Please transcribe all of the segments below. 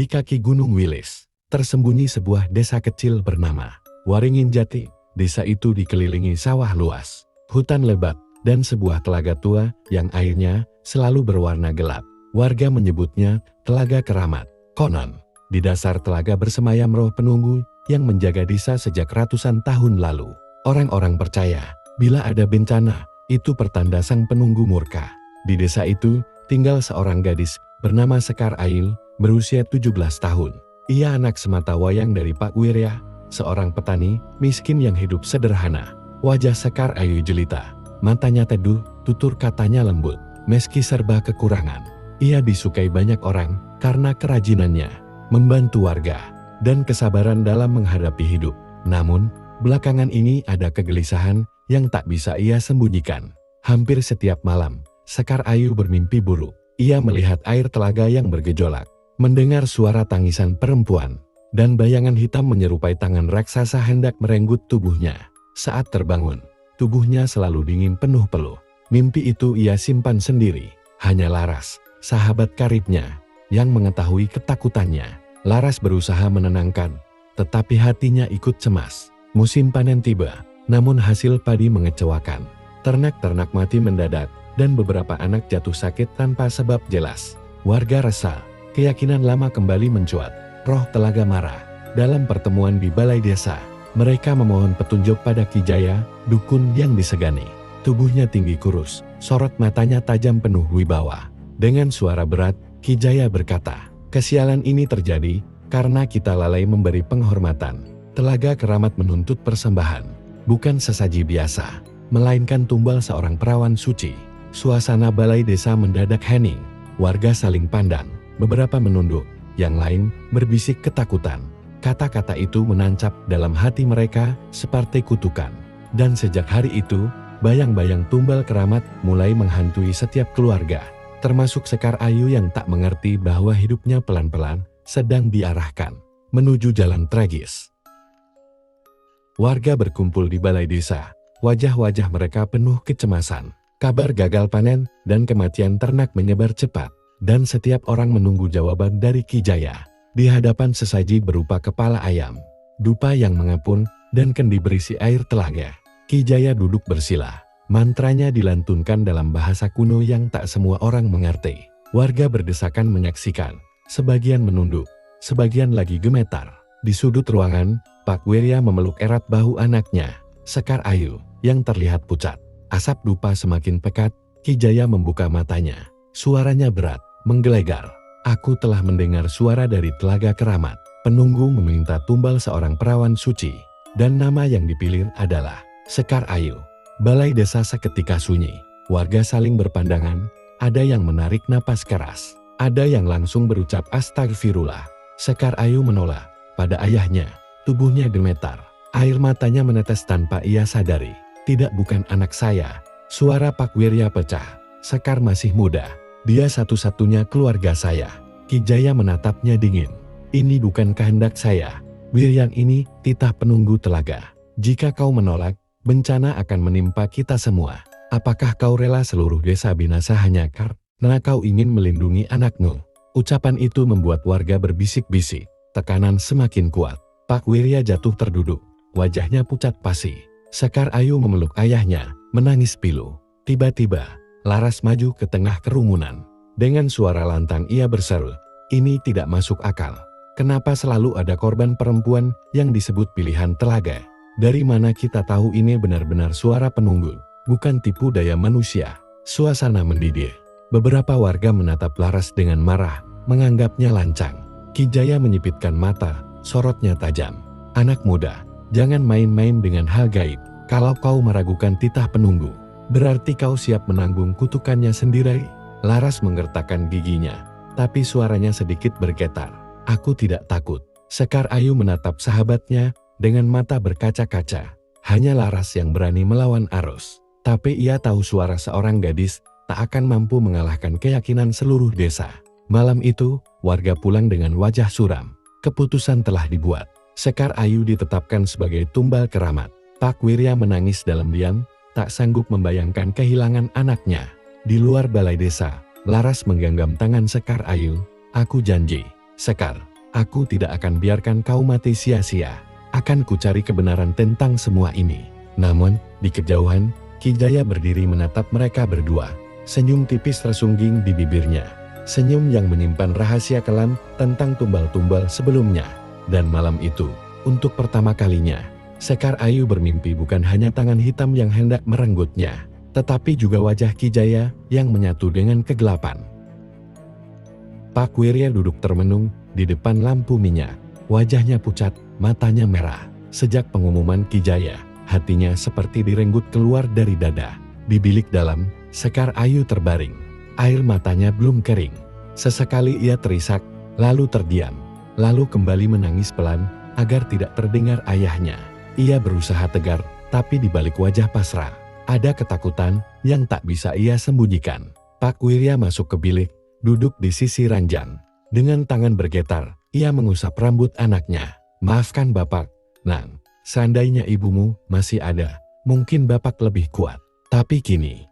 Di kaki Gunung Wilis, tersembunyi sebuah desa kecil bernama Waringin Jati. Desa itu dikelilingi sawah luas, hutan lebat, dan sebuah telaga tua yang airnya selalu berwarna gelap. Warga menyebutnya Telaga Keramat. Konon, di dasar telaga bersemayam roh penunggu yang menjaga desa sejak ratusan tahun lalu. Orang-orang percaya, bila ada bencana, itu pertanda sang penunggu murka. Di desa itu, tinggal seorang gadis bernama Sekar Ayu, berusia 17 tahun. Ia anak semata wayang dari Pak Wirya, seorang petani miskin yang hidup sederhana. Wajah Sekar Ayu jelita, matanya teduh, tutur katanya lembut. Meski serba kekurangan, ia disukai banyak orang karena kerajinannya membantu warga dan kesabaran dalam menghadapi hidup. Namun, belakangan ini ada kegelisahan yang tak bisa ia sembunyikan. Hampir setiap malam, Sekar Ayu bermimpi buruk. Ia melihat air telaga yang bergejolak, mendengar suara tangisan perempuan, dan bayangan hitam menyerupai tangan raksasa hendak merenggut tubuhnya. Saat terbangun, tubuhnya selalu dingin penuh peluh. Mimpi itu ia simpan sendiri. Hanya Laras, sahabat karibnya, yang mengetahui ketakutannya. Laras berusaha menenangkan, tetapi hatinya ikut cemas. Musim panen tiba, namun hasil padi mengecewakan. Ternak-ternak mati mendadak, dan beberapa anak jatuh sakit tanpa sebab jelas. Warga resah, keyakinan lama kembali mencuat. Roh telaga marah. Dalam pertemuan di balai desa, mereka memohon petunjuk pada Ki Jaya, dukun yang disegani. Tubuhnya tinggi kurus, sorot matanya tajam penuh wibawa. Dengan suara berat, Ki Jaya berkata, "Kesialan ini terjadi karena kita lalai memberi penghormatan. Telaga Keramat menuntut persembahan, bukan sesaji biasa, melainkan tumbal seorang perawan suci." Suasana balai desa mendadak hening. Warga saling pandang, beberapa menunduk, yang lain berbisik ketakutan. Kata-kata itu menancap dalam hati mereka seperti kutukan. Dan sejak hari itu, bayang-bayang tumbal keramat mulai menghantui setiap keluarga, termasuk Sekar Ayu yang tak mengerti bahwa hidupnya pelan-pelan sedang diarahkan menuju jalan tragis. Warga berkumpul di balai desa, wajah-wajah mereka penuh kecemasan. Kabar gagal panen dan kematian ternak menyebar cepat, dan setiap orang menunggu jawaban dari Ki Jaya. Di hadapan sesaji berupa kepala ayam, dupa yang mengapun, dan kendi berisi air telaga. Ki Jaya duduk bersila. Mantranya dilantunkan dalam bahasa kuno yang tak semua orang mengerti. Warga berdesakan menyaksikan. Sebagian menunduk, sebagian lagi gemetar. Di sudut ruangan, Pak Wirya memeluk erat bahu anaknya, Sekar Ayu, yang terlihat pucat. Asap dupa semakin pekat. Ki Jaya membuka matanya. Suaranya berat, menggelegar. "Aku telah mendengar suara dari Telaga Keramat. Penunggu meminta tumbal seorang perawan suci, dan nama yang dipilih adalah Sekar Ayu." Balai desa seketika sunyi. Warga saling berpandangan, ada yang menarik napas keras, ada yang langsung berucap astagfirullah. Sekar Ayu menolak pada ayahnya, tubuhnya gemetar, air matanya menetes tanpa ia sadari. "Tidak, bukan anak saya." Suara Pak Wirya pecah. "Sekar masih muda. Dia satu-satunya keluarga saya." Ki Jaya menatapnya dingin. "Ini bukan kehendak saya. Wiryang ini titah penunggu telaga. Jika kau menolak, bencana akan menimpa kita semua. Apakah kau rela seluruh desa binasa hanya karena kau ingin melindungi anakmu?" Ucapan itu membuat warga berbisik-bisik. Tekanan semakin kuat. Pak Wirya jatuh terduduk. Wajahnya pucat pasi. Sekar Ayu memeluk ayahnya, menangis pilu. Tiba-tiba, Laras maju ke tengah kerumunan. Dengan suara lantang ia berseru, "Ini tidak masuk akal. Kenapa selalu ada korban perempuan yang disebut pilihan telaga? Dari mana kita tahu ini benar-benar suara penunggu, bukan tipu daya manusia?" Suasana mendidih. Beberapa warga menatap Laras dengan marah, menganggapnya lancang. Ki Jaya menyipitkan mata, sorotnya tajam. "Anak muda, jangan main-main dengan hal gaib. Kalau kau meragukan titah penunggu, berarti kau siap menanggung kutukannya sendiri." Laras menggertakkan giginya, tapi suaranya sedikit bergetar. "Aku tidak takut." Sekar Ayu menatap sahabatnya dengan mata berkaca-kaca. Hanya Laras yang berani melawan arus. Tapi ia tahu suara seorang gadis tak akan mampu mengalahkan keyakinan seluruh desa. Malam itu, warga pulang dengan wajah suram. Keputusan telah dibuat. Sekar Ayu ditetapkan sebagai tumbal keramat. Pak Wirya menangis dalam diam, tak sanggup membayangkan kehilangan anaknya. Di luar balai desa, Laras menggenggam tangan Sekar Ayu. "Aku janji, Sekar, Aku tidak akan biarkan kau mati sia-sia. Akan kucari kebenaran tentang semua ini. Namun, di kejauhan, Ki Jaya berdiri menatap mereka berdua. Senyum tipis tersungging di bibirnya. Senyum yang menyimpan rahasia kelam tentang tumbal-tumbal sebelumnya. Dan malam itu, untuk pertama kalinya, Sekar Ayu bermimpi bukan hanya tangan hitam yang hendak merenggutnya, tetapi juga wajah Ki Jaya yang menyatu dengan kegelapan. Pak Wirya duduk termenung di depan lampu minyak. Wajahnya pucat, matanya merah. Sejak pengumuman Ki Jaya, hatinya seperti direnggut keluar dari dada. Di bilik dalam, Sekar Ayu terbaring. Air matanya belum kering. Sesekali ia terisak, lalu terdiam. Lalu kembali menangis pelan, agar tidak terdengar ayahnya. Ia berusaha tegar, tapi di balik wajah pasrah, ada ketakutan yang tak bisa ia sembunyikan. Pak Wirya masuk ke bilik, duduk di sisi ranjang. Dengan tangan bergetar, ia mengusap rambut anaknya. Maafkan Bapak, Nang. Seandainya ibumu masih ada, mungkin Bapak lebih kuat. Tapi kini,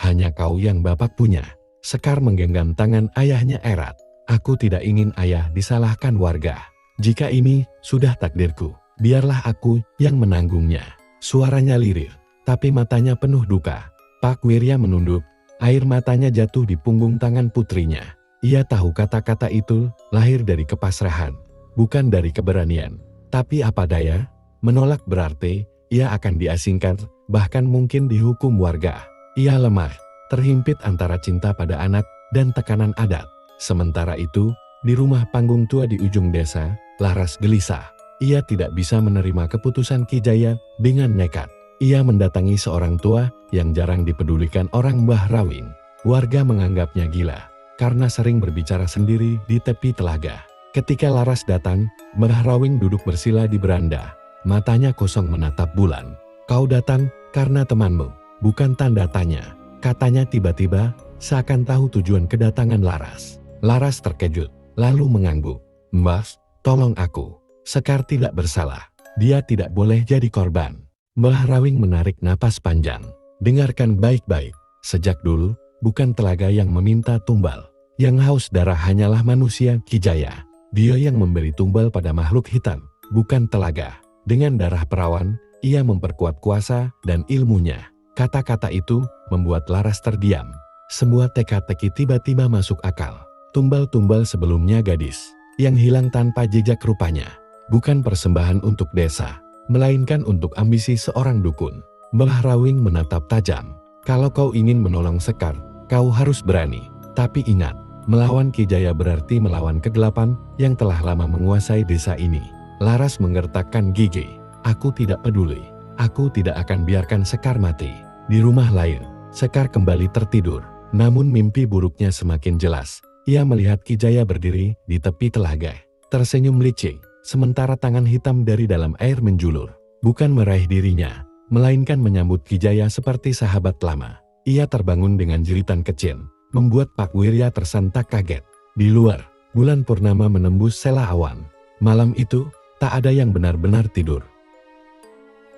hanya kau yang Bapak punya. Sekar menggenggam tangan ayahnya erat. Aku tidak ingin ayah disalahkan warga. Jika ini sudah takdirku, biarlah aku yang menanggungnya. Suaranya lirih, tapi matanya penuh duka. Pak Wirya menunduk, air matanya jatuh di punggung tangan putrinya. Ia tahu kata-kata itu lahir dari kepasrahan, bukan dari keberanian. Tapi apa daya, menolak berarti ia akan diasingkan, bahkan mungkin dihukum warga. Ia lemah, terhimpit antara cinta pada anak dan tekanan adat. Sementara itu, di rumah panggung tua di ujung desa, Laras gelisah. Ia tidak bisa menerima keputusan Ki Jaya dengan nekat. Ia mendatangi seorang tua yang jarang dipedulikan orang Mbah Rawing. Warga menganggapnya gila, karena sering berbicara sendiri di tepi telaga. Ketika Laras datang, Mbah Rawing duduk bersila di beranda. Matanya kosong menatap bulan. Kau datang karena temanmu, bukan tanda tanya. Katanya tiba-tiba, seakan tahu tujuan kedatangan Laras. Laras terkejut, lalu mengangguk. Mbah, tolong aku. Sekar tidak bersalah. Dia tidak boleh jadi korban. Mbah Rawing menarik napas panjang. Dengarkan baik-baik. Sejak dulu, bukan telaga yang meminta tumbal. Yang haus darah hanyalah manusia Ki Jaya. Dia yang memberi tumbal pada makhluk hitam, bukan telaga. Dengan darah perawan, ia memperkuat kuasa dan ilmunya. Kata-kata itu membuat Laras terdiam. Semua teka-teki tiba-tiba masuk akal. Tumbal-tumbal sebelumnya gadis, yang hilang tanpa jejak rupanya. Bukan persembahan untuk desa, melainkan untuk ambisi seorang dukun. Mbah Rawing menatap tajam. Kalau kau ingin menolong Sekar, kau harus berani. Tapi ingat, melawan Ki Jaya berarti melawan kegelapan yang telah lama menguasai desa ini. Laras menggertakkan gigi. Aku tidak peduli. Aku tidak akan biarkan Sekar mati. Di rumah lain, Sekar kembali tertidur. Namun mimpi buruknya semakin jelas. Ia melihat Ki Jaya berdiri di tepi telaga, tersenyum licik, sementara tangan hitam dari dalam air menjulur. Bukan meraih dirinya, melainkan menyambut Ki Jaya seperti sahabat lama. Ia terbangun dengan jeritan kecil, membuat Pak Wirya tersentak kaget. Di luar, bulan purnama menembus sela awan. Malam itu, tak ada yang benar-benar tidur.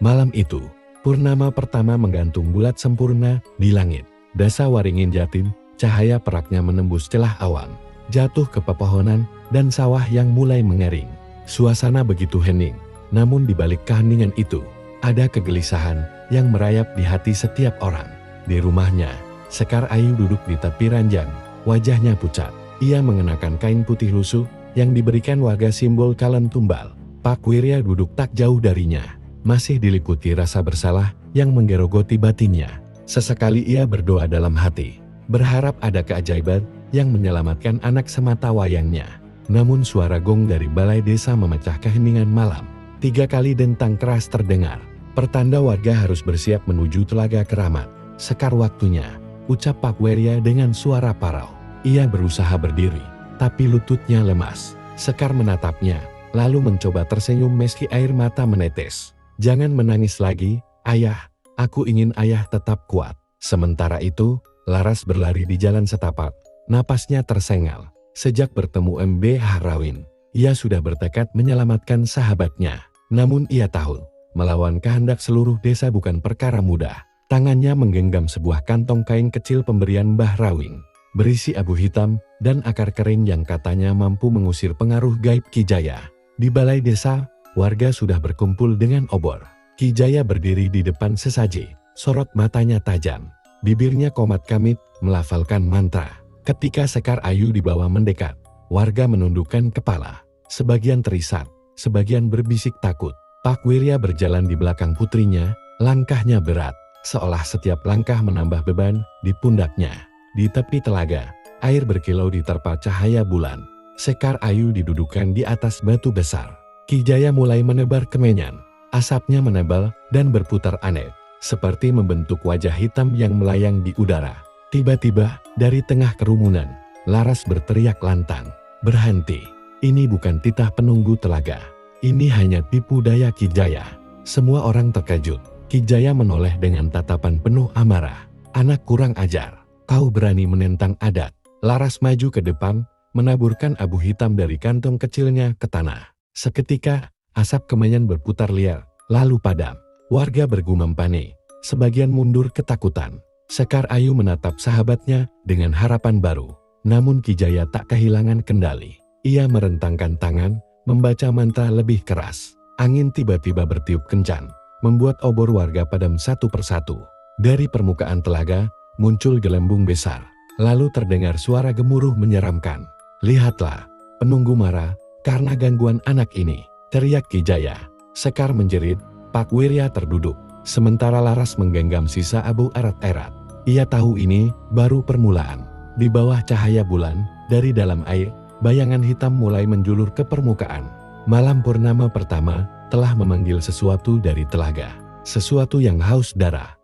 Malam itu, purnama pertama menggantung bulat sempurna di langit. Dasa Waringin Jatim, cahaya peraknya menembus celah awan, jatuh ke pepohonan dan sawah yang mulai mengering. Suasana begitu hening, namun di balik keheningan itu, ada kegelisahan yang merayap di hati setiap orang. Di rumahnya, Sekar Ayu duduk di tepi ranjang, wajahnya pucat. Ia mengenakan kain putih lusuh yang diberikan warga simbol kalem tumbal. Pak Wirya duduk tak jauh darinya, masih diliputi rasa bersalah yang menggerogoti batinnya. Sesekali ia berdoa dalam hati, berharap ada keajaiban yang menyelamatkan anak semata wayangnya. Namun suara gong dari balai desa memecah keheningan malam. 3 kali dentang keras terdengar, pertanda warga harus bersiap menuju telaga keramat. Sekar waktunya, ucap Pak Wirya dengan suara parau. Ia berusaha berdiri, tapi lututnya lemas. Sekar menatapnya, lalu mencoba tersenyum meski air mata menetes. Jangan menangis lagi, ayah. Aku ingin ayah tetap kuat. Sementara itu, Laras berlari di jalan setapak. Napasnya tersengal. Sejak bertemu MBH Rawin, ia sudah bertekad menyelamatkan sahabatnya. Namun ia tahu, melawan kehendak seluruh desa bukan perkara mudah. Tangannya menggenggam sebuah kantong kain kecil pemberian Mbah Rawing. berisi abu hitam dan akar kering yang katanya mampu mengusir pengaruh gaib Ki Jaya. Di balai desa, warga sudah berkumpul dengan obor. Ki Jaya berdiri di depan sesaji, sorot matanya tajam. Bibirnya komat kamit, melafalkan mantra. Ketika Sekar Ayu dibawa mendekat, warga menundukkan kepala. Sebagian terisak, sebagian berbisik takut. Pak Wirya berjalan di belakang putrinya, langkahnya berat, seolah setiap langkah menambah beban di pundaknya. Di tepi telaga, air berkilau diterpa cahaya bulan. Sekar Ayu didudukan di atas batu besar. Ki Jaya mulai menebar kemenyan. Asapnya menebal dan berputar aneh, seperti membentuk wajah hitam yang melayang di udara. Tiba-tiba, dari tengah kerumunan, Laras berteriak lantang, "Berhenti! Ini bukan titah penunggu telaga. Ini hanya tipu daya Ki Jaya." Semua orang terkejut. Ki Jaya menoleh dengan tatapan penuh amarah. "Anak kurang ajar. Kau berani menentang adat." Laras maju ke depan, menaburkan abu hitam dari kantong kecilnya ke tanah. Seketika, asap kemenyan berputar liar, lalu padam. Warga bergumam panik, sebagian mundur ketakutan. Sekar Ayu menatap sahabatnya dengan harapan baru. Namun Ki Jaya tak kehilangan kendali. Ia merentangkan tangan, membaca mantra lebih keras. Angin tiba-tiba bertiup kencang, membuat obor warga padam satu persatu. Dari permukaan telaga, muncul gelembung besar. Lalu terdengar suara gemuruh menyeramkan. "Lihatlah, penunggu marah karena gangguan anak ini," teriak Ki Jaya. Sekar menjerit, Pak Wirya terduduk. Sementara Laras menggenggam sisa abu erat-erat. Ia tahu ini baru permulaan. Di bawah cahaya bulan, dari dalam air, bayangan hitam mulai menjulur ke permukaan. Malam purnama pertama telah memanggil sesuatu dari telaga. Sesuatu yang haus darah.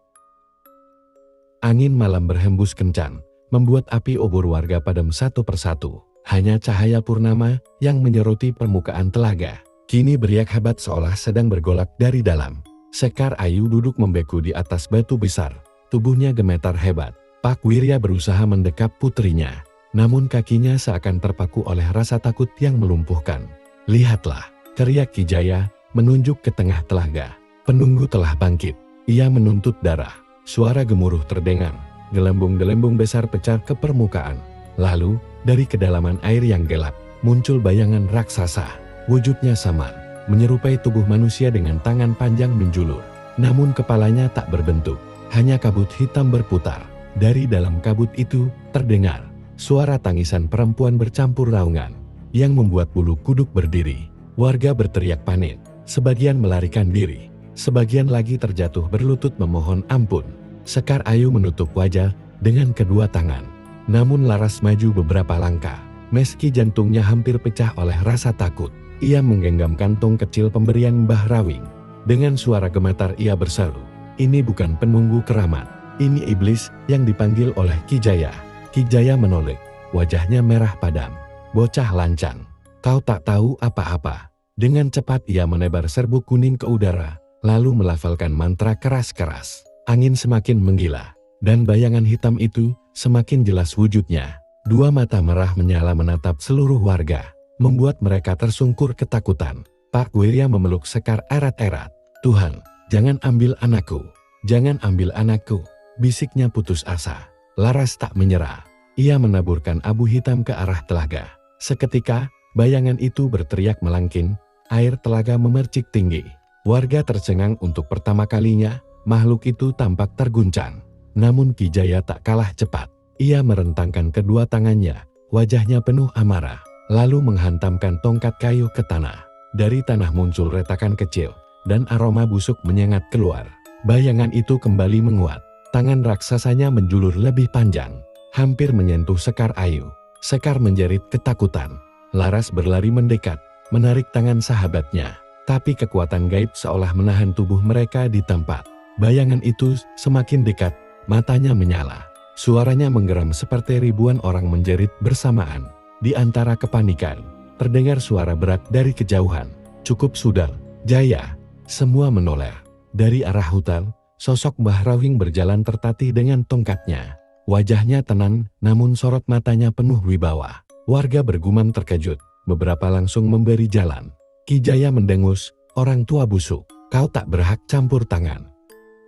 Angin malam berhembus kencang, membuat api obor warga padam satu persatu. Hanya cahaya purnama yang menyoroti permukaan telaga. Kini beriak hebat seolah sedang bergolak dari dalam. Sekar Ayu duduk membeku di atas batu besar. Tubuhnya gemetar hebat. Pak Wirya berusaha mendekap putrinya. Namun kakinya seakan terpaku oleh rasa takut yang melumpuhkan. "Lihatlah," teriak Ki Jaya, menunjuk ke tengah telaga. "Penunggu telah bangkit." Ia menuntut darah. Suara gemuruh terdengar. Gelembung-gelembung besar pecah ke permukaan. Lalu, dari kedalaman air yang gelap, muncul bayangan raksasa. Wujudnya samar, menyerupai tubuh manusia dengan tangan panjang menjulur. Namun kepalanya tak berbentuk, hanya kabut hitam berputar. Dari dalam kabut itu, terdengar suara tangisan perempuan bercampur raungan, yang membuat bulu kuduk berdiri. Warga berteriak panik, sebagian melarikan diri, sebagian lagi terjatuh berlutut memohon ampun. Sekar Ayu menutup wajah dengan kedua tangan. Namun Laras maju beberapa langkah. Meski jantungnya hampir pecah oleh rasa takut, ia menggenggam kantong kecil pemberian Mbah Rawing. Dengan suara gemetar ia berseru, "Ini bukan penunggu keramat. Ini iblis yang dipanggil oleh Ki Jaya." Ki Jaya menoleh, wajahnya merah padam. "Bocah lancang, kau tak tahu apa-apa." Dengan cepat ia menebar serbuk kuning ke udara, lalu melafalkan mantra keras-keras. Angin semakin menggila, dan bayangan hitam itu semakin jelas wujudnya. Dua mata merah menyala menatap seluruh warga, membuat mereka tersungkur ketakutan. Pak Wirya memeluk Sekar erat-erat. "Tuhan, jangan ambil anakku, jangan ambil anakku," bisiknya putus asa. Laras tak menyerah. Ia menaburkan abu hitam ke arah telaga. Seketika, bayangan itu berteriak melangkin, air telaga memercik tinggi. Warga tercengang untuk pertama kalinya, makhluk itu tampak terguncang. Namun Ki Jaya tak kalah cepat. Ia merentangkan kedua tangannya, wajahnya penuh amarah, lalu menghantamkan tongkat kayu ke tanah. Dari tanah muncul retakan kecil, dan aroma busuk menyengat keluar. Bayangan itu kembali menguat. Tangan raksasanya menjulur lebih panjang, hampir menyentuh Sekar Ayu. Sekar menjerit ketakutan. Laras berlari mendekat, menarik tangan sahabatnya. Tapi kekuatan gaib seolah menahan tubuh mereka di tempat. Bayangan itu semakin dekat, matanya menyala. Suaranya menggeram seperti ribuan orang menjerit bersamaan. Di antara kepanikan, terdengar suara berat dari kejauhan. "Cukup sudah, Jaya." Semua menoleh. Dari arah hutan, sosok Mbah Rawing berjalan tertatih dengan tongkatnya. Wajahnya tenang, namun sorot matanya penuh wibawa. Warga bergumam terkejut, beberapa langsung memberi jalan. Ki Jaya mendengus, "Orang tua busuk, kau tak berhak campur tangan."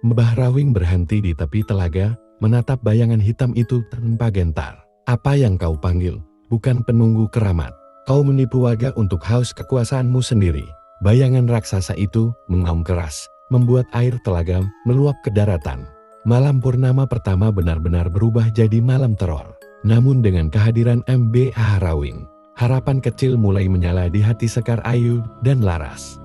Mbah Rawing berhenti di tepi telaga, menatap bayangan hitam itu tanpa gentar. Apa yang kau panggil, bukan penunggu keramat. Kau menipu warga untuk haus kekuasaanmu sendiri. Bayangan raksasa itu mengaum keras, membuat air telaga meluap ke daratan. Malam purnama pertama benar-benar berubah jadi malam teror. Namun dengan kehadiran MB Harawing, harapan kecil mulai menyala di hati Sekar Ayu dan Laras.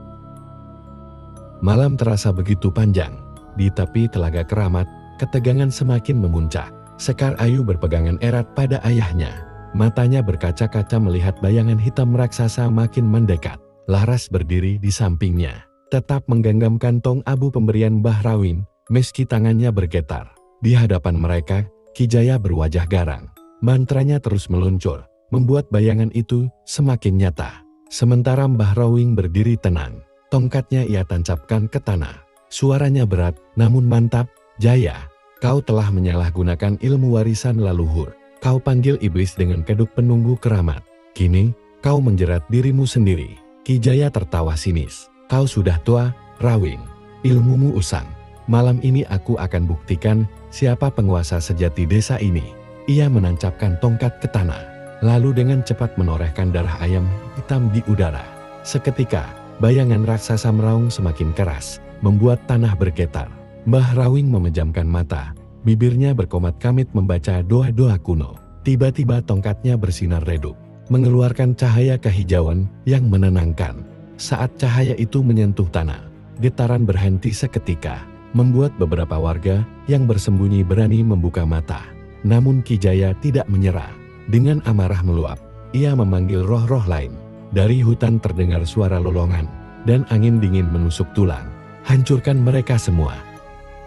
Malam terasa begitu panjang. Di tepi telaga keramat, ketegangan semakin memuncak. Sekar Ayu berpegangan erat pada ayahnya. Matanya berkaca-kaca melihat bayangan hitam raksasa makin mendekat. Laras berdiri di sampingnya, tetap menggenggam kantong abu pemberian Mbah Rawin, meski tangannya bergetar. Di hadapan mereka, Ki Jaya berwajah garang. Mantranya terus meluncur, membuat bayangan itu semakin nyata. Sementara Mbah Rawing berdiri tenang, tongkatnya ia tancapkan ke tanah. Suaranya berat, namun mantap. Jaya, kau telah menyalahgunakan ilmu warisan leluhur. Kau panggil iblis dengan keduk penunggu keramat. Kini, kau menjerat dirimu sendiri. Ki Jaya tertawa sinis. Kau sudah tua, Rawing. Ilmumu usang. Malam ini aku akan buktikan siapa penguasa sejati desa ini. Ia menancapkan tongkat ke tanah, lalu dengan cepat menorehkan darah ayam hitam di udara. Seketika, bayangan raksasa meraung semakin keras, membuat tanah bergetar. Mbah Rawing memejamkan mata, bibirnya berkomat-kamit membaca doa-doa kuno. Tiba-tiba tongkatnya bersinar redup, mengeluarkan cahaya kehijauan yang menenangkan. Saat cahaya itu menyentuh tanah, getaran berhenti seketika, membuat beberapa warga yang bersembunyi berani membuka mata. Namun Ki Jaya tidak menyerah. Dengan amarah meluap, ia memanggil roh-roh lain. Dari hutan terdengar suara lolongan, dan angin dingin menusuk tulang. Hancurkan mereka semua,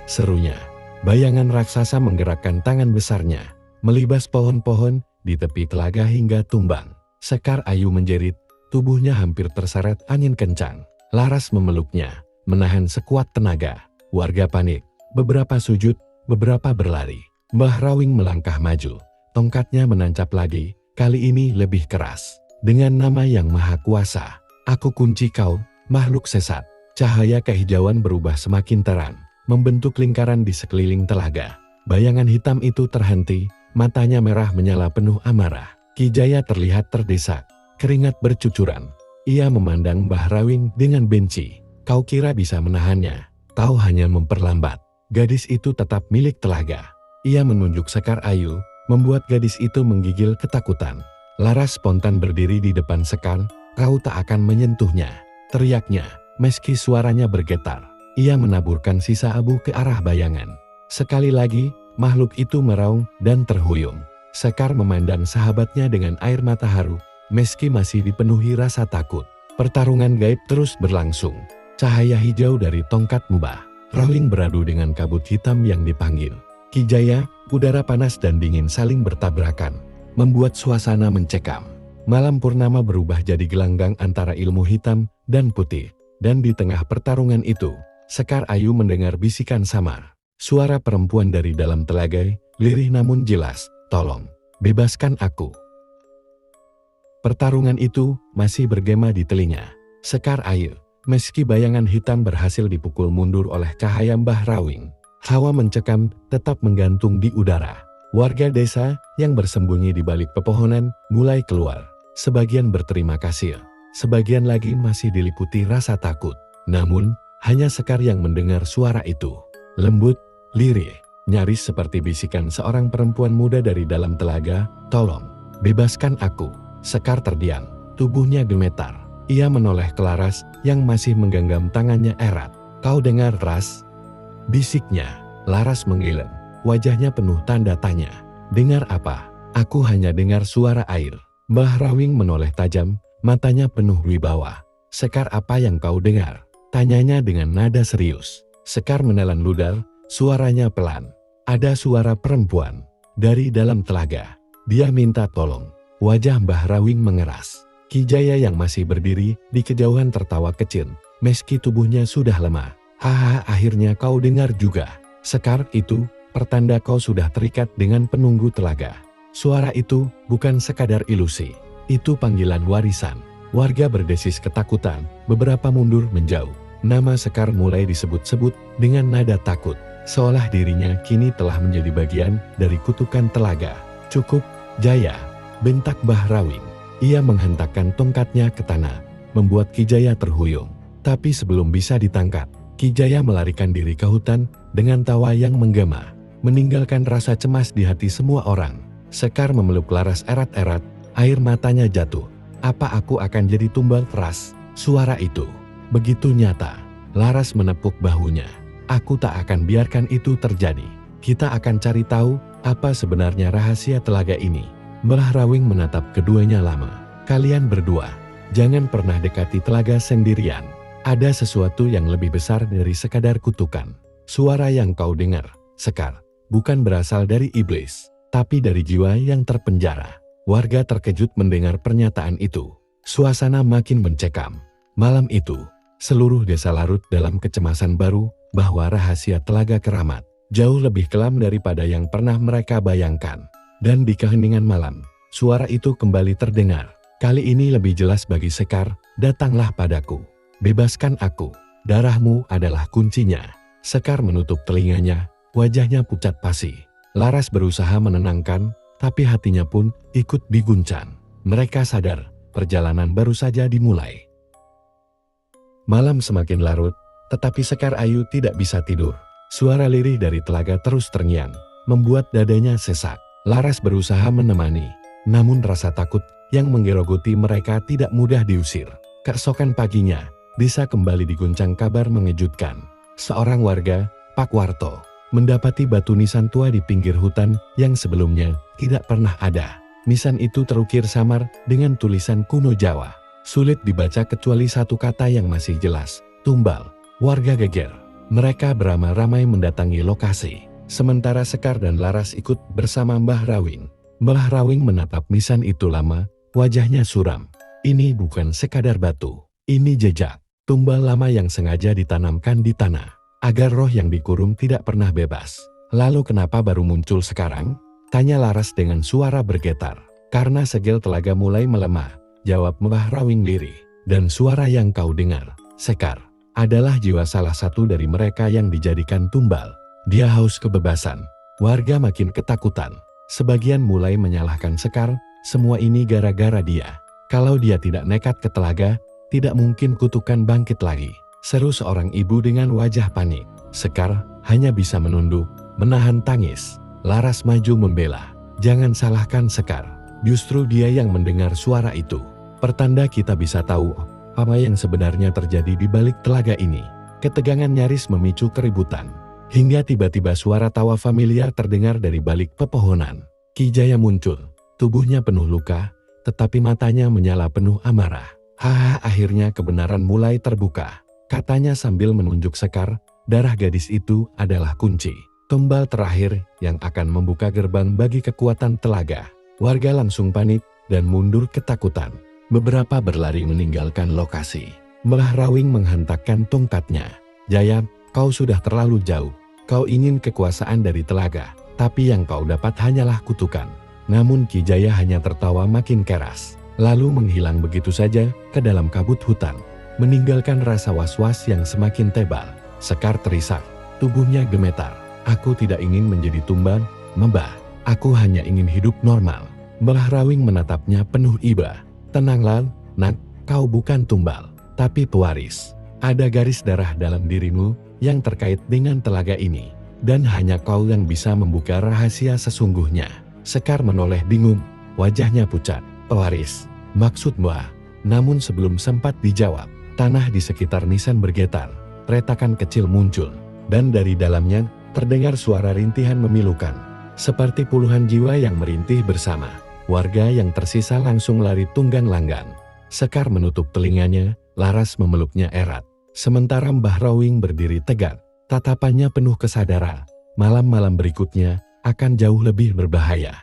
serunya. Bayangan raksasa menggerakkan tangan besarnya, melibas pohon-pohon di tepi telaga hingga tumbang. Sekar Ayu menjerit, tubuhnya hampir terseret angin kencang. Laras memeluknya, menahan sekuat tenaga. Warga panik, beberapa sujud, beberapa berlari. Mbah Rawing melangkah maju, tongkatnya menancap lagi, kali ini lebih keras. Dengan nama yang maha kuasa, aku kunci kau, makhluk sesat. Cahaya kehijauan berubah semakin terang, membentuk lingkaran di sekeliling telaga. Bayangan hitam itu terhenti, matanya merah menyala penuh amarah. Ki Jaya terlihat terdesak, keringat bercucuran. Ia memandang Mbah Rawing dengan benci. Kau kira bisa menahannya? Kau hanya memperlambat. Gadis itu tetap milik telaga. Ia menunjuk Sekar Ayu, membuat gadis itu menggigil ketakutan. Laras spontan berdiri di depan Sekar, kau tak akan menyentuhnya, teriaknya, meski suaranya bergetar. Ia menaburkan sisa abu ke arah bayangan. Sekali lagi, makhluk itu meraung dan terhuyung. Sekar memandang sahabatnya dengan air mata haru, meski masih dipenuhi rasa takut. Pertarungan gaib terus berlangsung. Cahaya hijau dari tongkat Mbah Rawing beradu dengan kabut hitam yang dipanggil Ki Jaya. Udara panas dan dingin saling bertabrakan, membuat suasana mencekam. Malam purnama berubah jadi gelanggang antara ilmu hitam dan putih. Dan di tengah pertarungan itu, Sekar Ayu mendengar bisikan samar. Suara perempuan dari dalam telaga, lirih namun jelas, tolong, bebaskan aku. Pertarungan itu masih bergema di telinga Sekar Ayu. Meski bayangan hitam berhasil dipukul mundur oleh cahaya Mbah Rawing, hawa mencekam tetap menggantung di udara. Warga desa yang bersembunyi di balik pepohonan mulai keluar. Sebagian berterima kasih, sebagian lagi masih diliputi rasa takut. Namun, hanya Sekar yang mendengar suara itu. Lembut, lirih, nyaris seperti bisikan seorang perempuan muda dari dalam telaga, tolong, bebaskan aku. Sekar terdiam, tubuhnya gemetar. Ia menoleh ke Laras yang masih menggenggam tangannya erat. Kau dengar, Ras? Bisiknya. Laras menggeleng, wajahnya penuh tanda tanya. Dengar apa? Aku hanya dengar suara air. Mbah Rawing menoleh tajam, matanya penuh wibawa. Sekar, apa yang kau dengar? Tanyanya dengan nada serius. Sekar menelan ludah, suaranya pelan. Ada suara perempuan dari dalam telaga. Dia minta tolong. Wajah Mbah Rawing mengeras. Ki Jaya yang masih berdiri di kejauhan tertawa kecil, meski tubuhnya sudah lemah. Haha, akhirnya kau dengar juga. Sekar, itu pertanda kau sudah terikat dengan penunggu telaga. Suara itu bukan sekadar ilusi, itu panggilan warisan. Warga berdesis ketakutan, beberapa mundur menjauh. Nama Sekar mulai disebut-sebut dengan nada takut, seolah dirinya kini telah menjadi bagian dari kutukan telaga. Cukup, Jaya, bentak Mbah Rawing. Ia menghentakkan tongkatnya ke tanah, membuat Ki Jaya terhuyung. Tapi sebelum bisa ditangkap, Ki Jaya melarikan diri ke hutan dengan tawa yang menggema, meninggalkan rasa cemas di hati semua orang. Sekar memeluk Laras erat-erat, air matanya jatuh. Apa aku akan jadi tumbal keras? Suara itu begitu nyata. Laras menepuk bahunya. Aku tak akan biarkan itu terjadi. Kita akan cari tahu apa sebenarnya rahasia telaga ini. Mbah Rawing menatap keduanya lama. Kalian berdua, jangan pernah dekati telaga sendirian. Ada sesuatu yang lebih besar dari sekadar kutukan. Suara yang kau dengar, Sekar, bukan berasal dari iblis, tapi dari jiwa yang terpenjara. Warga terkejut mendengar pernyataan itu. Suasana makin mencekam. Malam itu, seluruh desa larut dalam kecemasan baru bahwa rahasia Telaga Keramat jauh lebih kelam daripada yang pernah mereka bayangkan. Dan di keheningan malam, suara itu kembali terdengar. Kali ini lebih jelas bagi Sekar, datanglah padaku. Bebaskan aku, darahmu adalah kuncinya. Sekar menutup telinganya, wajahnya pucat pasi. Laras berusaha menenangkan, tapi hatinya pun ikut diguncang. Mereka sadar, perjalanan baru saja dimulai. Malam semakin larut, tetapi Sekar Ayu tidak bisa tidur. Suara lirih dari telaga terus terngiang, membuat dadanya sesak. Laras berusaha menemani, namun rasa takut yang menggerogoti mereka tidak mudah diusir. Keesokan paginya, desa kembali diguncang kabar mengejutkan. Seorang warga, Pak Warto, mendapati batu nisan tua di pinggir hutan yang sebelumnya tidak pernah ada. Nisan itu terukir samar dengan tulisan kuno Jawa. Sulit dibaca kecuali satu kata yang masih jelas, tumbal. Warga geger. Mereka beramai-ramai mendatangi lokasi. Sementara Sekar dan Laras ikut bersama Mbah Rawing. Mbah Rawing menatap nisan itu lama, wajahnya suram. Ini bukan sekadar batu, ini jejak. Tumbal lama yang sengaja ditanamkan di tanah, agar roh yang dikurung tidak pernah bebas. Lalu kenapa baru muncul sekarang? Tanya Laras dengan suara bergetar. Karena segel telaga mulai melemah, jawab Mbah Rawing lirih. Dan suara yang kau dengar, Sekar, adalah jiwa salah satu dari mereka yang dijadikan tumbal. Dia haus kebebasan. Warga makin ketakutan. Sebagian mulai menyalahkan Sekar, semua ini gara-gara dia. Kalau dia tidak nekat ke telaga, tidak mungkin kutukan bangkit lagi. Seru seorang ibu dengan wajah panik. Sekar hanya bisa menunduk, menahan tangis. Laras maju membela. Jangan salahkan Sekar. Justru dia yang mendengar suara itu. Pertanda kita bisa tahu apa yang sebenarnya terjadi di balik telaga ini. Ketegangan nyaris memicu keributan. Hingga tiba-tiba suara tawa familiar terdengar dari balik pepohonan. Ki Jaya muncul. Tubuhnya penuh luka, tetapi matanya menyala penuh amarah. Haha, akhirnya kebenaran mulai terbuka. Katanya sambil menunjuk Sekar, darah gadis itu adalah kunci. Tumbal terakhir yang akan membuka gerbang bagi kekuatan telaga. Warga langsung panik dan mundur ketakutan. Beberapa berlari meninggalkan lokasi. Mbah Rawing menghentakkan tongkatnya. Jaya, kau sudah terlalu jauh. Kau ingin kekuasaan dari telaga, tapi yang kau dapat hanyalah kutukan. Namun Ki Jaya hanya tertawa makin keras, lalu menghilang begitu saja ke dalam kabut hutan, meninggalkan rasa was-was yang semakin tebal. Sekar terisak, tubuhnya gemetar. Aku tidak ingin menjadi tumbal, Mbah. Aku hanya ingin hidup normal. Mbah Rawing menatapnya penuh iba. Tenanglah, Nak, kau bukan tumbal, tapi pewaris. Ada garis darah dalam dirimu yang terkait dengan telaga ini, dan hanya kau yang bisa membuka rahasia sesungguhnya. Sekar menoleh bingung, wajahnya pucat. Pewaris, maksud Mbah? Namun sebelum sempat dijawab, tanah di sekitar nisan bergetar, retakan kecil muncul, dan dari dalamnya terdengar suara rintihan memilukan, seperti puluhan jiwa yang merintih bersama. Warga yang tersisa langsung lari tunggang langgang. Sekar menutup telinganya, Laras memeluknya erat. Sementara Mbah Rawing berdiri tegak, tatapannya penuh kesadaran. Malam-malam berikutnya akan jauh lebih berbahaya.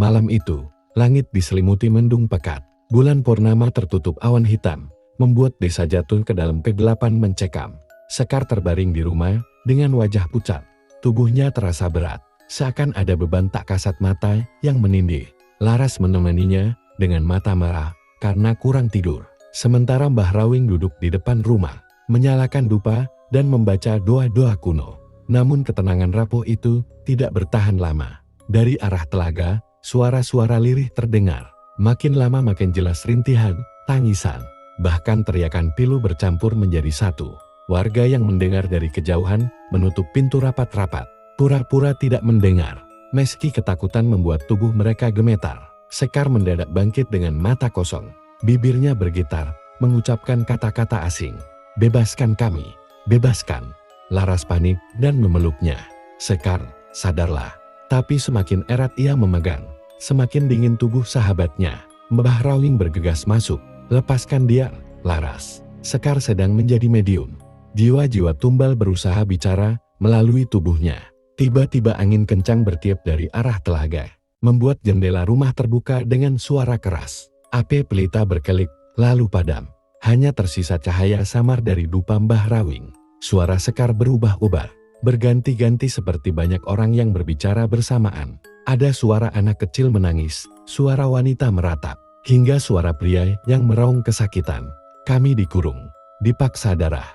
Malam itu, langit diselimuti mendung pekat. Bulan purnama tertutup awan hitam, membuat desa jatuh ke dalam kegelapan mencekam. Sekar terbaring di rumah dengan wajah pucat. Tubuhnya terasa berat, seakan ada beban tak kasat mata yang menindih. Laras menemaninya dengan mata merah karena kurang tidur. Sementara Mbah Rawing duduk di depan rumah, menyalakan dupa dan membaca doa-doa kuno. Namun ketenangan rapuh itu tidak bertahan lama. Dari arah telaga, suara-suara lirih terdengar. Makin lama makin jelas rintihan, tangisan, bahkan teriakan pilu bercampur menjadi satu. Warga yang mendengar dari kejauhan menutup pintu rapat-rapat, pura-pura tidak mendengar. Meski ketakutan membuat tubuh mereka gemetar, Sekar mendadak bangkit dengan mata kosong. Bibirnya bergetar, mengucapkan kata-kata asing. "Bebaskan kami, bebaskan." Laras panik dan memeluknya. "Sekar, sadarlah." Tapi semakin erat ia memegang, semakin dingin tubuh sahabatnya. Mbah Rawing bergegas masuk. "Lepaskan dia, Laras." Sekar sedang menjadi medium. Jiwa-jiwa tumbal berusaha bicara melalui tubuhnya. Tiba-tiba angin kencang bertiup dari arah telaga, membuat jendela rumah terbuka dengan suara keras. Api pelita berkelip, lalu padam. Hanya tersisa cahaya samar dari dupa Mbah Rawing. Suara Sekar berubah-ubah, berganti-ganti seperti banyak orang yang berbicara bersamaan. Ada suara anak kecil menangis, suara wanita meratap, hingga suara pria yang meraung kesakitan. "Kami dikurung, dipaksa darah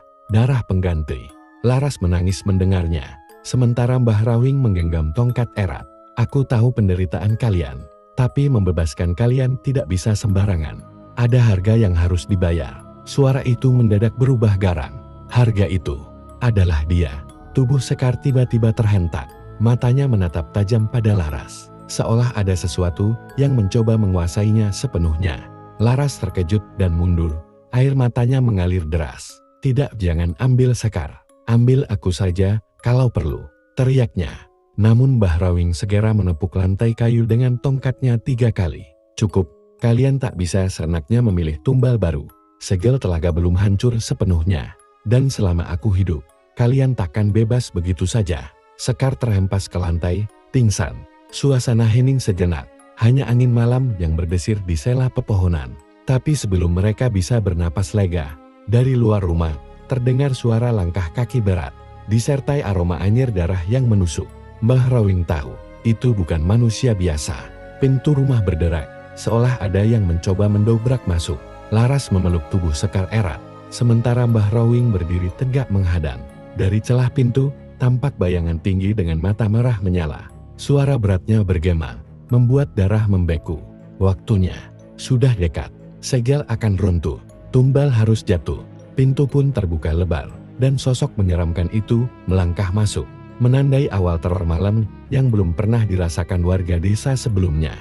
pengganti." Laras menangis mendengarnya. Sementara Mbah Rawing menggenggam tongkat erat. "Aku tahu penderitaan kalian, tapi membebaskan kalian tidak bisa sembarangan. Ada harga yang harus dibayar." Suara itu mendadak berubah garang. Harga itu adalah dia. Tubuh Sekar tiba-tiba terhentak. Matanya menatap tajam pada Laras, seolah ada sesuatu yang mencoba menguasainya sepenuhnya. Laras terkejut dan mundur. Air matanya mengalir deras. "Tidak, jangan ambil Sekar. Ambil aku saja kalau perlu," teriaknya. Namun Mbah Rawing segera menepuk lantai kayu dengan tongkatnya 3 kali. "Cukup, kalian tak bisa seenaknya memilih tumbal baru. Segel telaga belum hancur sepenuhnya. Dan selama aku hidup, kalian takkan bebas begitu saja." Sekar terhempas ke lantai, pingsan. Suasana hening sejenak. Hanya angin malam yang berdesir di sela pepohonan. Tapi sebelum mereka bisa bernapas lega, dari luar rumah terdengar suara langkah kaki berat, disertai aroma anyir darah yang menusuk. Mbah Rawing tahu, itu bukan manusia biasa. Pintu rumah berderak, seolah ada yang mencoba mendobrak masuk. Laras memeluk tubuh Sekar erat, sementara Mbah Rawing berdiri tegak menghadang. Dari celah pintu, tampak bayangan tinggi dengan mata merah menyala. Suara beratnya bergema, membuat darah membeku. Waktunya sudah dekat. Segel akan runtuh, tumbal harus jatuh. Pintu pun terbuka lebar, dan sosok menyeramkan itu melangkah masuk, menandai awal teror malam yang belum pernah dirasakan warga desa sebelumnya.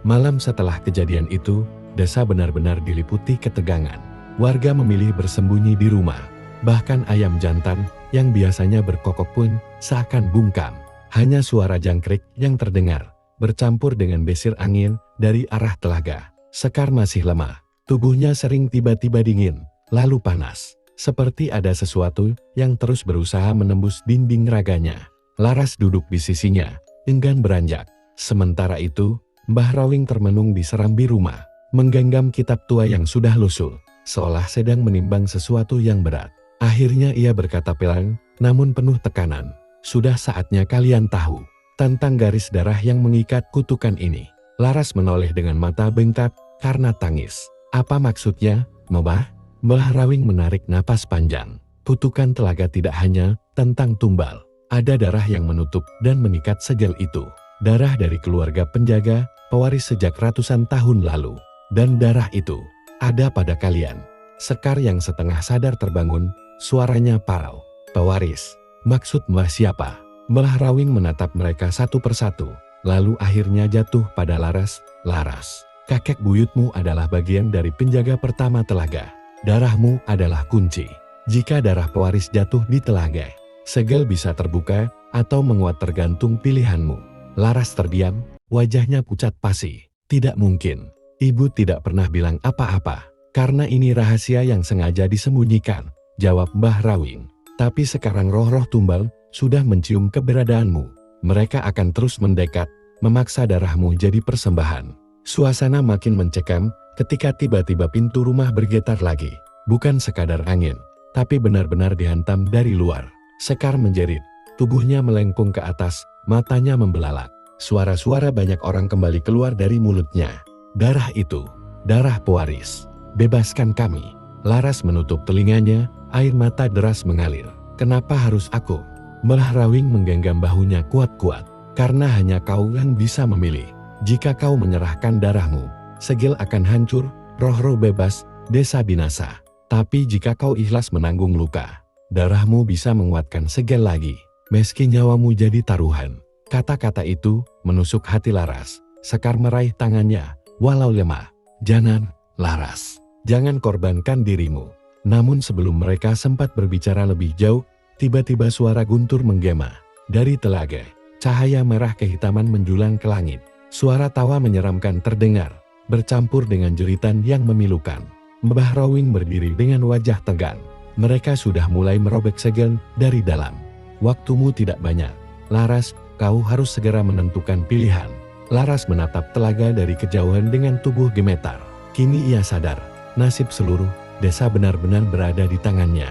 Malam setelah kejadian itu, desa benar-benar diliputi ketegangan. Warga memilih bersembunyi di rumah. Bahkan ayam jantan yang biasanya berkokok pun seakan bungkam. Hanya suara jangkrik yang terdengar, bercampur dengan desir angin dari arah telaga. Sekar masih lemah. Tubuhnya sering tiba-tiba dingin, lalu panas. Seperti ada sesuatu yang terus berusaha menembus dinding raganya. Laras duduk di sisinya, enggan beranjak. Sementara itu, Mbah Rawing termenung di serambi rumah, menggenggam kitab tua yang sudah lusuh, seolah sedang menimbang sesuatu yang berat. Akhirnya ia berkata pelan, namun penuh tekanan. "Sudah saatnya kalian tahu tentang garis darah yang mengikat kutukan ini." Laras menoleh dengan mata bengkak karena tangis. "Apa maksudnya, Mbah?" Mbah Rawing menarik napas panjang. Kutukan telaga tidak hanya tentang tumbal. Ada darah yang menutup dan mengikat segel itu. Darah dari keluarga penjaga, pewaris sejak ratusan tahun lalu. Dan darah itu ada pada kalian. Sekar yang setengah sadar terbangun, suaranya parau. "Pewaris, maksud Mbah siapa?" Mbah Rawing menatap mereka satu persatu, lalu akhirnya jatuh pada Laras. "Laras, kakek buyutmu adalah bagian dari penjaga pertama telaga. Darahmu adalah kunci. Jika darah pewaris jatuh di telaga, segel bisa terbuka atau menguat tergantung pilihanmu." Laras terdiam, wajahnya pucat pasi. "Tidak mungkin. Ibu tidak pernah bilang apa-apa. Karena ini rahasia yang sengaja disembunyikan," jawab Mbah Rawing. "Tapi sekarang roh-roh tumbal sudah mencium keberadaanmu. Mereka akan terus mendekat, memaksa darahmu jadi persembahan." Suasana makin mencekam ketika tiba-tiba pintu rumah bergetar lagi. Bukan sekadar angin, tapi benar-benar dihantam dari luar. Sekar menjerit, tubuhnya melengkung ke atas, matanya membelalak. Suara-suara banyak orang kembali keluar dari mulutnya. "Darah itu, darah pewaris. Bebaskan kami." Laras menutup telinganya, air mata deras mengalir. "Kenapa harus aku?" Mbah Rawing menggenggam bahunya kuat-kuat. Karena hanya kau yang bisa memilih. Jika kau menyerahkan darahmu, Segel akan hancur, roh-roh bebas, desa binasa. Tapi jika kau ikhlas menanggung luka, darahmu bisa menguatkan Segel lagi. Meski nyawamu jadi taruhan. Kata-kata itu menusuk hati Laras. Sekar meraih tangannya, walau lemah. Jangan, Laras. Jangan korbankan dirimu. Namun sebelum mereka sempat berbicara lebih jauh, tiba-tiba suara guntur menggema. Dari telaga, cahaya merah kehitaman menjulang ke langit. Suara tawa menyeramkan terdengar, bercampur dengan jeritan yang memilukan. Mbah Rawing berdiri dengan wajah tegang. Mereka sudah mulai merobek Segel dari dalam. Waktumu tidak banyak. Laras, kau harus segera menentukan pilihan. Laras menatap telaga dari kejauhan dengan tubuh gemetar. Kini ia sadar, nasib seluruh desa benar-benar berada di tangannya.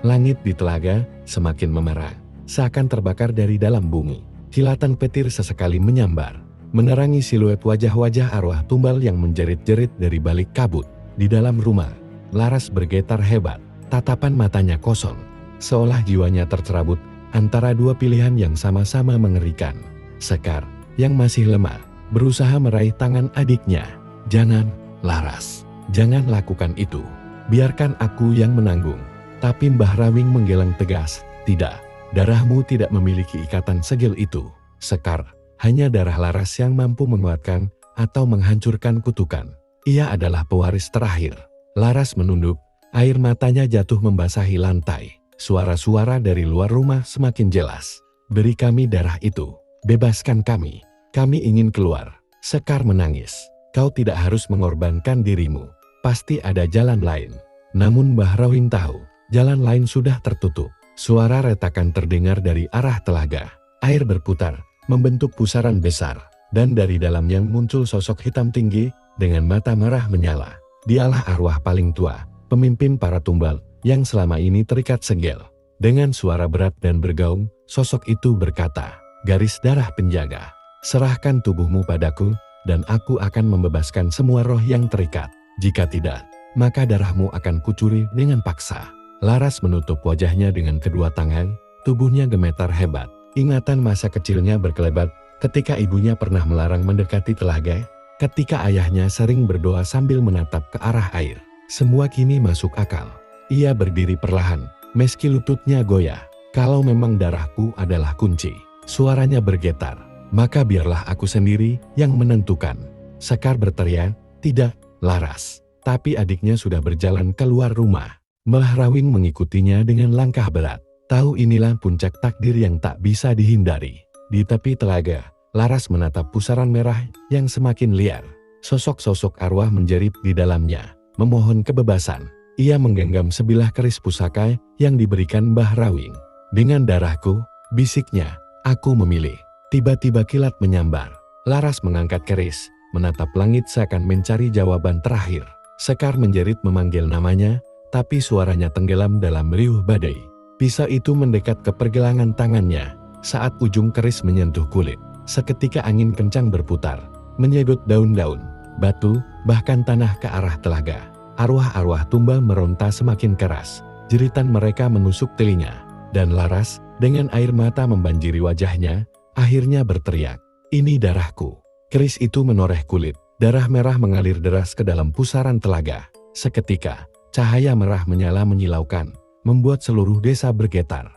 Langit di telaga semakin memerah, seakan terbakar dari dalam bumi. Kilatan petir sesekali menyambar, menerangi siluet wajah-wajah arwah tumbal yang menjerit-jerit dari balik kabut. Di dalam rumah, Laras bergetar hebat, tatapan matanya kosong, seolah jiwanya tercerabut antara dua pilihan yang sama-sama mengerikan. Sekar, yang masih lemah, berusaha meraih tangan adiknya. Jangan, Laras, jangan lakukan itu. Biarkan aku yang menanggung. Tapi Mbah Rawing menggeleng tegas, tidak. Darahmu tidak memiliki ikatan Segel itu. Sekar, hanya darah Laras yang mampu menguatkan atau menghancurkan kutukan. Ia adalah pewaris terakhir. Laras menunduk, air matanya jatuh membasahi lantai. Suara-suara dari luar rumah semakin jelas. Beri kami darah itu. Bebaskan kami. Kami ingin keluar. Sekar menangis. Kau tidak harus mengorbankan dirimu. Pasti ada jalan lain. Namun Mbah Rawing tahu, jalan lain sudah tertutup. Suara retakan terdengar dari arah telaga. Air berputar, membentuk pusaran besar. Dan dari dalamnya muncul sosok hitam tinggi, dengan mata merah menyala. Dialah arwah paling tua, pemimpin para tumbal, yang selama ini terikat Segel. Dengan suara berat dan bergaung, sosok itu berkata, garis darah penjaga, serahkan tubuhmu padaku, dan aku akan membebaskan semua roh yang terikat. Jika tidak, maka darahmu akan kucuri dengan paksa. Laras menutup wajahnya dengan kedua tangan, tubuhnya gemetar hebat. Ingatan masa kecilnya berkelebat, ketika ibunya pernah melarang mendekati telaga, ketika ayahnya sering berdoa sambil menatap ke arah air. Semua kini masuk akal. Ia berdiri perlahan, meski lututnya goyah. Kalau memang darahku adalah kunci, suaranya bergetar, maka biarlah aku sendiri yang menentukan. Sekar berteriak, tidak, Laras. Tapi adiknya sudah berjalan keluar rumah. Mbah Rawing mengikutinya dengan langkah berat. Tahu inilah puncak takdir yang tak bisa dihindari. Di tepi telaga, Laras menatap pusaran merah yang semakin liar. Sosok-sosok arwah menjerit di dalamnya, memohon kebebasan. Ia menggenggam sebilah keris pusaka yang diberikan Mbah Rawing. Dengan darahku, bisiknya, aku memilih. Tiba-tiba kilat menyambar. Laras mengangkat keris, menatap langit seakan mencari jawaban terakhir. Sekar menjerit memanggil namanya, tapi suaranya tenggelam dalam riuh badai. Pisau itu mendekat ke pergelangan tangannya. Saat ujung keris menyentuh kulit, seketika angin kencang berputar, menyedot daun-daun, batu, bahkan tanah ke arah telaga. Arwah-arwah tumbal meronta semakin keras. Jeritan mereka menusuk telinga. Dan Laras, dengan air mata membanjiri wajahnya, akhirnya berteriak, ini darahku. Keris itu menoreh kulit. Darah merah mengalir deras ke dalam pusaran telaga. Seketika, cahaya merah menyala menyilaukan, membuat seluruh desa bergetar.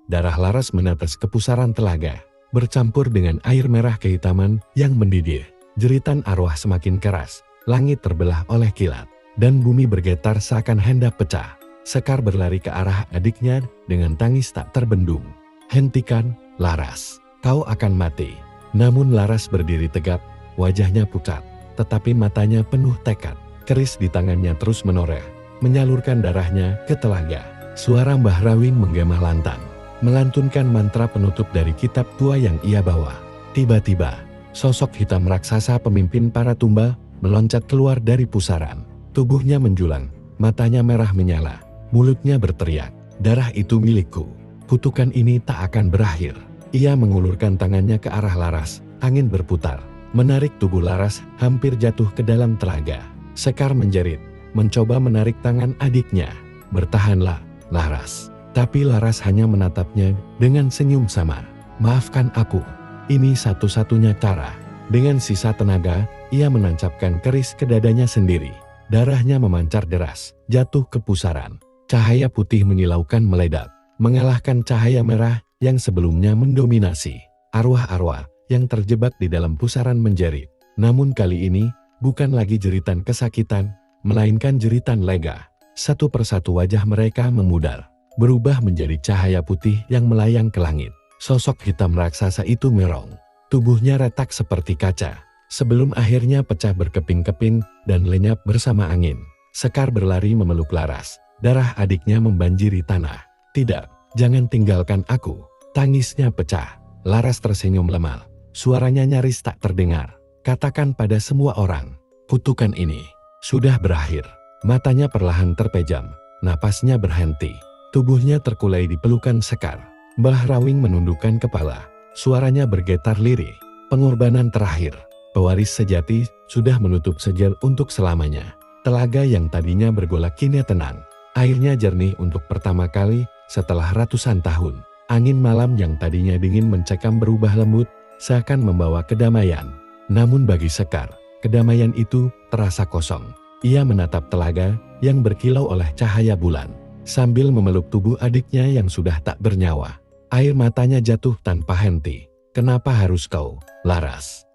Darah Laras menetes ke pusaran telaga, bercampur dengan air merah kehitaman yang mendidih. Jeritan arwah semakin keras, langit terbelah oleh kilat, dan bumi bergetar seakan hendak pecah. Sekar berlari ke arah adiknya dengan tangis tak terbendung. Hentikan, Laras, kau akan mati. Namun Laras berdiri tegap, wajahnya pucat, tetapi matanya penuh tekad. Keris di tangannya terus menoreh, menyalurkan darahnya ke telaga. Suara Mbah Rawing menggema lantang, melantunkan mantra penutup dari kitab tua yang ia bawa. Tiba-tiba, sosok hitam raksasa pemimpin para tumbal meloncat keluar dari pusaran. Tubuhnya menjulang, matanya merah menyala, mulutnya berteriak, darah itu milikku. Kutukan ini tak akan berakhir. Ia mengulurkan tangannya ke arah Laras, angin berputar, menarik tubuh Laras hampir jatuh ke dalam telaga. Sekar menjerit, mencoba menarik tangan adiknya. Bertahanlah, Laras. Tapi Laras hanya menatapnya dengan senyum samar. Maafkan aku, ini satu-satunya cara. Dengan sisa tenaga, ia menancapkan keris ke dadanya sendiri. Darahnya memancar deras, jatuh ke pusaran. Cahaya putih menyilaukan meledak, mengalahkan cahaya merah yang sebelumnya mendominasi. Arwah-arwah yang terjebak di dalam pusaran menjerit. Namun kali ini, bukan lagi jeritan kesakitan, melainkan jeritan lega. Satu persatu wajah mereka memudar, berubah menjadi cahaya putih yang melayang ke langit. Sosok hitam raksasa itu merong. Tubuhnya retak seperti kaca, sebelum akhirnya pecah berkeping-keping dan lenyap bersama angin. Sekar berlari memeluk Laras, darah adiknya membanjiri tanah. Tidak, jangan tinggalkan aku. Tangisnya pecah. Laras tersenyum lemah, suaranya nyaris tak terdengar. Katakan pada semua orang, kutukan ini sudah berakhir. Matanya perlahan terpejam, napasnya berhenti. Tubuhnya terkulai di pelukan Sekar. Mbah Rawing menundukkan kepala. Suaranya bergetar lirih. Pengorbanan terakhir. Pewaris sejati sudah menutup sejar untuk selamanya. Telaga yang tadinya bergolak kini tenang. Airnya jernih untuk pertama kali setelah ratusan tahun. Angin malam yang tadinya dingin mencekam berubah lembut, seakan membawa kedamaian. Namun bagi Sekar, kedamaian itu terasa kosong. Ia menatap telaga yang berkilau oleh cahaya bulan, sambil memeluk tubuh adiknya yang sudah tak bernyawa. Air matanya jatuh tanpa henti. Kenapa harus kau, Laras?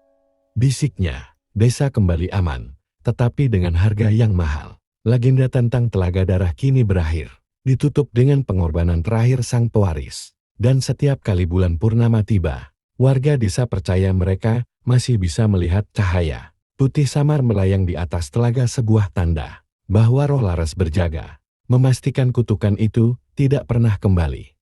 Bisiknya. Desa kembali aman, tetapi dengan harga yang mahal. Legenda tentang telaga darah kini berakhir, ditutup dengan pengorbanan terakhir sang pewaris. Dan setiap kali bulan purnama tiba, warga desa percaya mereka masih bisa melihat cahaya putih samar melayang di atas telaga, sebuah tanda bahwa roh Laras berjaga, memastikan kutukan itu tidak pernah kembali.